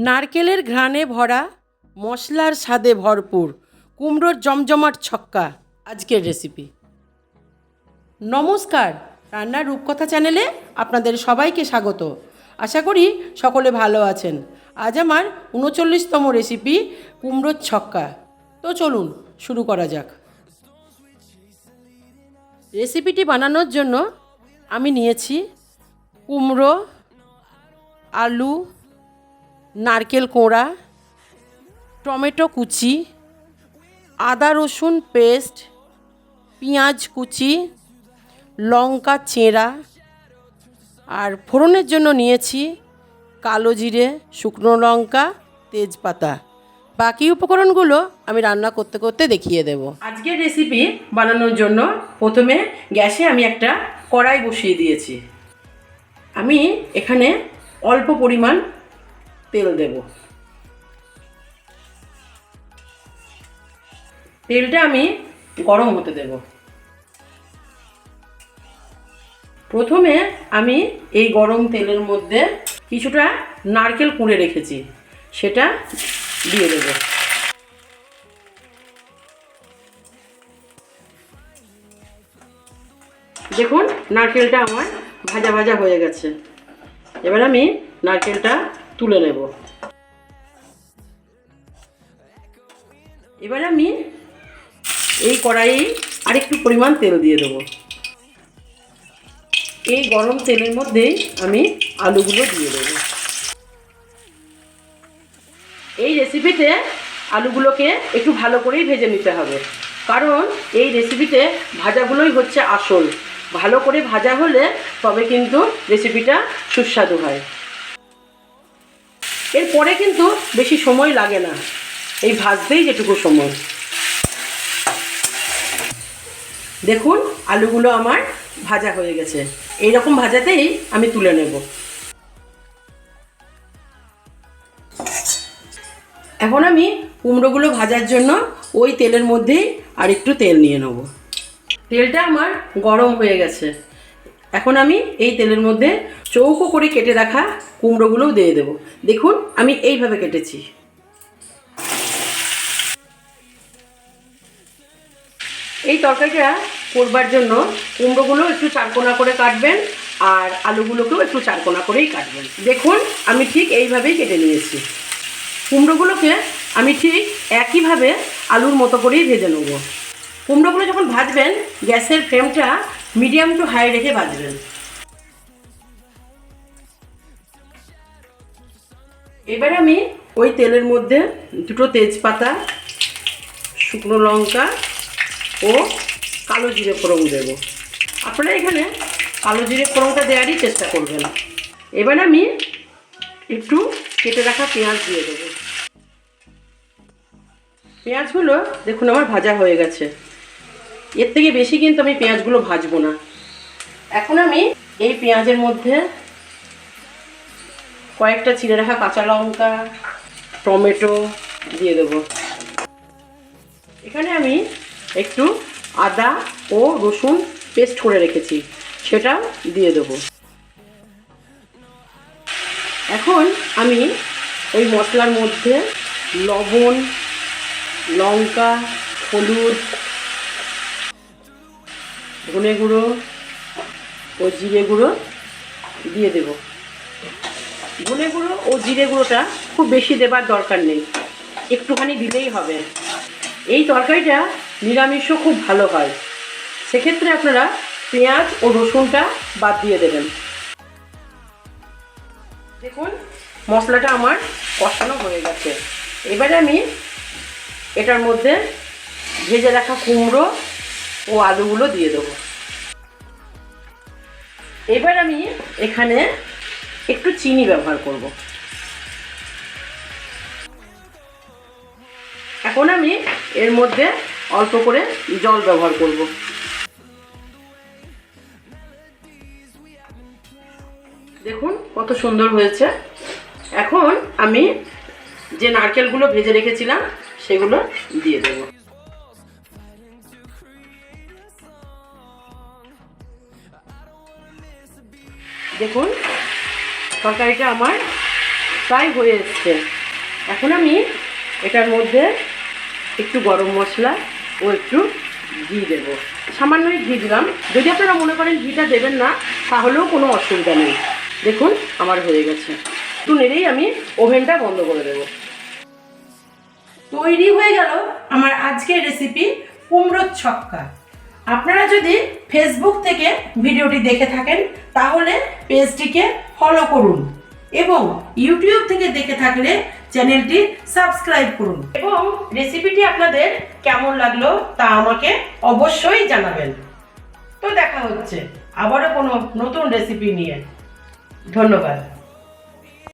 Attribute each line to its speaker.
Speaker 1: নারকেলের ঘ্রাণে ভরা, মশলার স্বাদে ভরপুর কুমড়োর জমজমাট ছক্কা আজকের রেসিপি। নমস্কার, রান্নার রূপকথা চ্যানেলে আপনাদের সবাইকে স্বাগত। আশা করি সকলে ভালো আছেন। আজ আমার ৩৯তম রেসিপি কুমড়োর ছক্কা। তো চলুন শুরু করা যাক। রেসিপিটি বানানোর জন্য আমি নিয়েছি কুমড়ো, আলু, নারকেল কোড়া, টমেটো কুচি, আদা রসুন পেস্ট, পেঁয়াজ কুচি, লঙ্কা চেরা, আর ফোড়নের জন্য নিয়েছি কালো জিরে, শুকনো লঙ্কা, তেজপাতা। বাকি উপকরণগুলো আমি রান্না করতে করতে দেখিয়ে দেব। আজকের রেসিপি বানানোর জন্য প্রথমে গ্যাসে আমি একটা কড়াই বসিয়ে দিয়েছি। আমি এখানে অল্প পরিমাণ তেল দেব। তেলটা আমি গরম হতে দেব। প্রথমে আমি এই গরম তেলের মধ্যে কিছুটা নারকেল কুড়ে রেখেছি, সেটা দিয়ে দেব। দেখুন নারকেলটা আমার ভাজা ভাজা হয়ে গেছে। এবার আমি নারকেলটা তুলে নেব। এবার আমি এই কড়াইয়ে আরেকটু পরিমাণ তেল দিয়ে দেবো। এই গরম তেলের মধ্যেই আমি আলুগুলো দিয়ে দেবো। এই রেসিপিতে আলুগুলোকে একটু ভালো করেই ভেজে নিতে হবে, কারণ এই রেসিপিতে ভাজাগুলোই হচ্ছে আসল। ভালো করে ভাজা হলে তবে কিন্তু রেসিপিটা সুস্বাদু হয়। এরপরে কিন্তু বেশি সময় লাগে না, এই ভাজতেই যেটুকু সময়। দেখুন আলুগুলো আমার ভাজা হয়ে গেছে। এইরকম ভাজাতেই আমি তুলে নেব। এখন আমি কুমড়োগুলো ভাজার জন্য ওই তেলের মধ্যেই আর একটু তেল নিয়ে নেব। তেলটা আমার গরম হয়ে গেছে। এখন আমি এই তেলের মধ্যে চৌকো করে কেটে রাখা কুমড়োগুলোও দিয়ে দেব। দেখুন আমি এইভাবে কেটেছি। এই তরকারিটা করবার জন্য কুমড়োগুলো একটু চারকোনা করে কাটবেন, আর আলুগুলোকেও একটু চারকোনা করেই কাটবেন। দেখুন আমি ঠিক এইভাবেই কেটে নিয়েছি। কুমড়োগুলোকে আমি ঠিক একইভাবে আলুর মতো করেই ভেজে নেব। কুমড়োগুলো যখন ভাজবেন গ্যাসের ফ্লেমটা মিডিয়াম টু হাই রেখে ভাজবেন। এবার আমি ওই তেলের মধ্যে দুটো তেজপাতা, শুকনো লঙ্কা ও কালো জিরে ফোড়ন দেব। আপনারা এখানে কালো জিরে ফোড়নটা দেওয়ারই চেষ্টা করবেন। এবার আমি একটু কেটে রাখা পেঁয়াজ দিয়ে দেবো। পেঁয়াজগুলো দেখুন আমার ভাজা হয়ে গেছে। এর থেকে বেশি কিন্তু আমি পেঁয়াজগুলো ভাজবো না। এখন আমি এই পেঁয়াজের মধ্যে কয়েকটা চিড়ে রাখা কাঁচা লঙ্কা, টমেটো দিয়ে দেবো। এখানে আমি একটু আদা ও রসুন পেস্ট করে রেখেছি, সেটা দিয়ে দেবো। এখন আমি ওই মশলার মধ্যে লবণ, লঙ্কা, হলুদ, ধনে গুঁড়ো ও জিরে গুঁড়ো দিয়ে দেব। ধনে গুঁড়ো ও জিরে গুঁড়োটা খুব বেশি দেবার দরকার নেই, একটুখানি দিলেই হবে। এই তরকারিটা নিরামিষও খুব ভালো হয়, সেক্ষেত্রে আপনারা পেঁয়াজ ও রসুনটা বাদ দিয়ে দেবেন। দেখুন মশলাটা আমার কষানো হয়ে গেছে। এবারে আমি এটার মধ্যে ভেজে রাখা কুমড়ো ও আলুগুলো দিয়ে দেবো। এবার আমি এখানে একটু চিনি ব্যবহার করব। এখন আমি এর মধ্যে অল্প করে জল ব্যবহার করব। দেখুন কত সুন্দর হয়েছে। এখন আমি যে নারকেলগুলো ভেজে রেখেছিলাম সেগুলো দিয়ে দেব। দেখুন তরকারিটা আমার প্রায় হয়ে এসছে। এখন আমি এটার মধ্যে একটু গরম মশলা ও একটু ঘি দেবো। সামান্যই ঘি দিলাম। যদি আপনারা মনে করেন ঘিটা দেবেন না তাহলেও কোনো অসুবিধা নেই। দেখুন আমার হয়ে গেছে। একটু নেড়েই আমি ওভেনটা বন্ধ করে দেবো।
Speaker 2: তৈরি হয়ে গেল আমার আজকের রেসিপি কুমড়োর ছক্কা। আপনারা যদি ফেসবুক থেকে ভিডিওটি দেখে থাকেন তাহলে পেজটিকে ফলো করুন এবং ইউটিউব থেকে দেখে থাকলে চ্যানেলটি সাবস্ক্রাইব করুন এবং রেসিপিটি আপনাদের কেমন লাগলো তা আমাকে অবশ্যই জানাবেন। তো দেখা হচ্ছে আবারও কোনো নতুন রেসিপি নিয়ে। ধন্যবাদ।